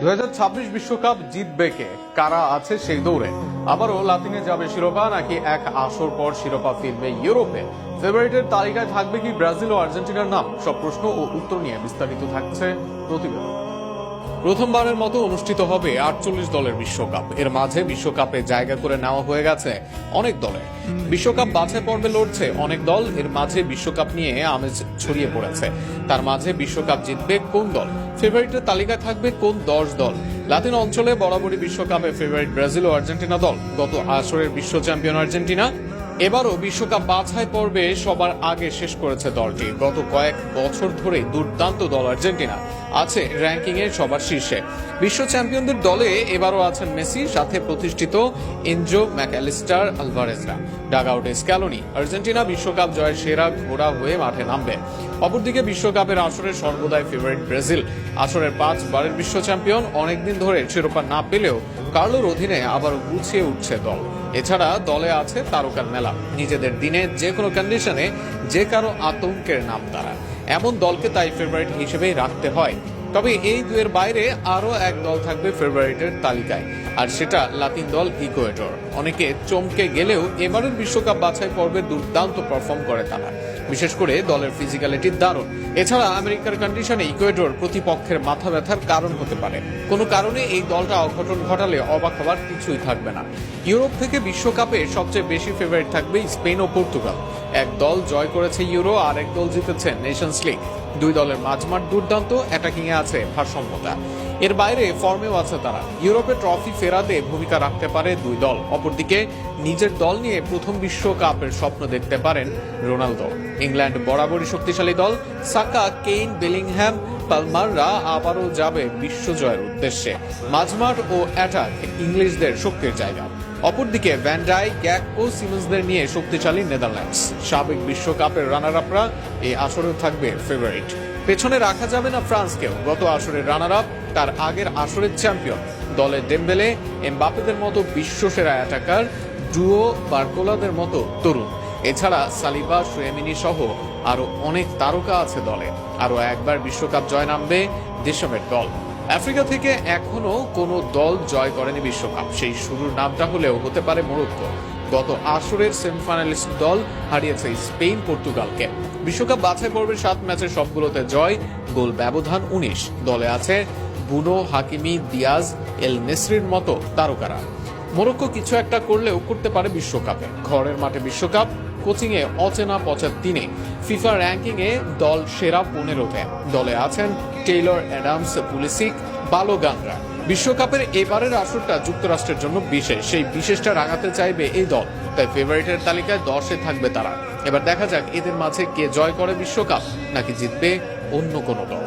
2026 বিশ্বকাপ জিতবে কে? কারা আছে সেই দৌড়ে? আবারও লাতিনে যাবে শিরোপা, নাকি এক আসর পর শিরোপা ফিরবে ইউরোপে? ফেভারিটের তালিকায় থাকবে কি ব্রাজিল ও আর্জেন্টিনার নাম? সব প্রশ্ন ও উত্তর নিয়ে বিস্তারিত থাকছে প্রতিবেদন। প্রথমবারের মতো অনুষ্ঠিত হবে 48 দলের বিশ্বকাপ। এর মাঝে বিশ্বকাপে জায়গা করে নেওয়া হয়ে গেছে অনেক দলের। বিশ্বকাপ বাছাই পর্বে লড়ছে অনেক দল। এর মাঝে বিশ্বকাপ নিয়ে আমেজ ছড়িয়ে পড়েছে। তার মাঝে বিশ্বকাপ জিতবে কোন দল? ফেভারিটের তালিকায় থাকবে কোন 10 দল? লাতিন অঞ্চলে বরাবরই বিশ্বকাপে ফেভারিট ব্রাজিল ও আর্জেন্টিনা দল। গত আসরের বিশ্ব চ্যাম্পিয়ন আর্জেন্টিনা এবারও বিশ্বকাপ বাছাই পর্বে সবার আগে শেষ করেছে দলটি। গত কয়েক বছর ধরে দুর্দান্ত দল আর্জেন্টিনা আছে র্যাঙ্কিং এর সবার শীর্ষে। বিশ্ব চ্যাম্পিয়নদের দলে এবারও আছেন মেসি, সাথে প্রতিষ্ঠিত এনজো ম্যাকঅ্যালিস্টার, আলভারেজরা, ডাগআউটে স্ক্যালোনি। আর্জেন্টিনা বিশ্বকাপ জয়ের সেরা ঘোড়া হয়ে মাঠে নামবে। অপরদিকে বিশ্বকাপের আসরে সর্বদাই ফেভারিট ব্রাজিল, আসরের 5 বারের বিশ্ব চ্যাম্পিয়ন। অনেকদিন ধরে শিরোপা না পেলেও কার্লোর অধীনে আবার গুছিয়ে উঠছে দল। এছাড়া দলে আছে তারকার মেলা। নিজেদের দিনে যে কোনো কন্ডিশনে যে কারো আতঙ্কের নাম তারা। এমন দলকে তাই ফেভারিট হিসেবেই রাখতে হয়। তবে এই দুয়ের বাইরে আরো এক দল থাকবে ফেভারিটের তালিকায়, আর সেটা লাতিন দল ইকুয়েডর। অনেকে চমকে গেলেও এবারের বিশ্বকাপ বাছাই পর্বে দুর্দান্ত পারফর্ম করে তারা। বিশেষ করে দলের ফিজিক্যালিটি দারুণ। এছাড়া আমেরিকার কন্ডিশনে ইকুয়েডর প্রতিপক্ষের মাথা ব্যথার কারণ হতে পারে। কোনো কারণে এই দলটা অঘটন ঘটালে অবাক হবার কিছুই থাকবে না। ইউরোপ থেকে বিশ্বকাপে সবচেয়ে বেশি ফেভারিট থাকবে স্পেন ও পর্তুগাল। এক দল জয় করেছে ইউরো, আর এক দল জিতেছে নেশনস লিগ। দুই দলের মাঝমাঠ দুর্দান্ত, অ্যাটাকিং এ আছে ভারসাম্যতা। এর বাইরে ফর্মেও আছে তারা। ইউরোপে ট্রফি ফেরাতে ভূমিকা রাখতে পারে দুই দল। অপরদিকে নিজের দল নিয়ে প্রথম বিশ্বকাপের স্বপ্ন দেখতে পারেন রোনালদো। ইংল্যান্ড বরাবরই শক্তিশালী দল। সাকা, কেইন, বেলিংহ্যাম, পালমাররা আবারও যাবে বিশ্বজয়ের উদ্দেশ্যে। মাঝমাঠ ও অ্যাটাক ইংলিশদের শক্তির জায়গা। অপরদিকে ভ্যান ডাইক, গ্যাক ও সিমন্সদের নিয়ে শক্তিশালী নেদারল্যান্ডস। সাবেক বিশ্বকাপের রানার আপরা এই আসরেও থাকবে ফেভারিট। পেছনে রাখা যাবে না ফ্রান্সকেও। গত আসরের রানার আপ, তার আগের আসরের চ্যাম্পিয়ন। দলে ডেম্বেলে, এমবাপ্পেদের মতো বিশ্বসেরা অ্যাটাকার, ডুও বার্কোলাদের মতো তরুণ। এছাড়া সালিবা, শুয়েমিনি সহ আরো অনেক তারকা আছে দলে। আরো একবার বিশ্বকাপ জয় নামবে দেশমের দল। আফ্রিকা থেকে এখনো কোনো দল জয় করেনি বিশ্বকাপ। সেই শুরুর নামটা হলেও হতে পারে মরক্কো। গত আসরের সেমিফাইনালিস্ট দল হারিয়েছে স্পেন, পর্তুগালকে। বিশ্বকাপ বাছাই পর্বের 7 ম্যাচের সবগুলোতে জয়, গোল ব্যবধান 19। দলে আছে বুনো, হাকিমি, দিয়াজ, এল নেসরির মতো তারকারা। মরক্কো কিছু একটা করলেও করতে পারে বিশ্বকাপে। ঘরের মাঠে বিশ্বকাপ, কোচিং এ অচেনা 75, ফিফা র্যাঙ্কিং এ দল সেরা 15তে। দলে আছেন টেইলর, অ্যাডামস, পুলিসিক, বালোগানরা। বিশ্বকাপের এবারের আসরটা যুক্তরাষ্ট্রের জন্য বিশেষ। সেই বিশেষটা রাঙাতে চাইবে এই দল, তাই ফেভারিটের তালিকায় 10-এ থাকবে তারা। এবার দেখা যাক এদের মাঝে কে জয় করে বিশ্বকাপ, নাকি জিতবে অন্য কোনো দল।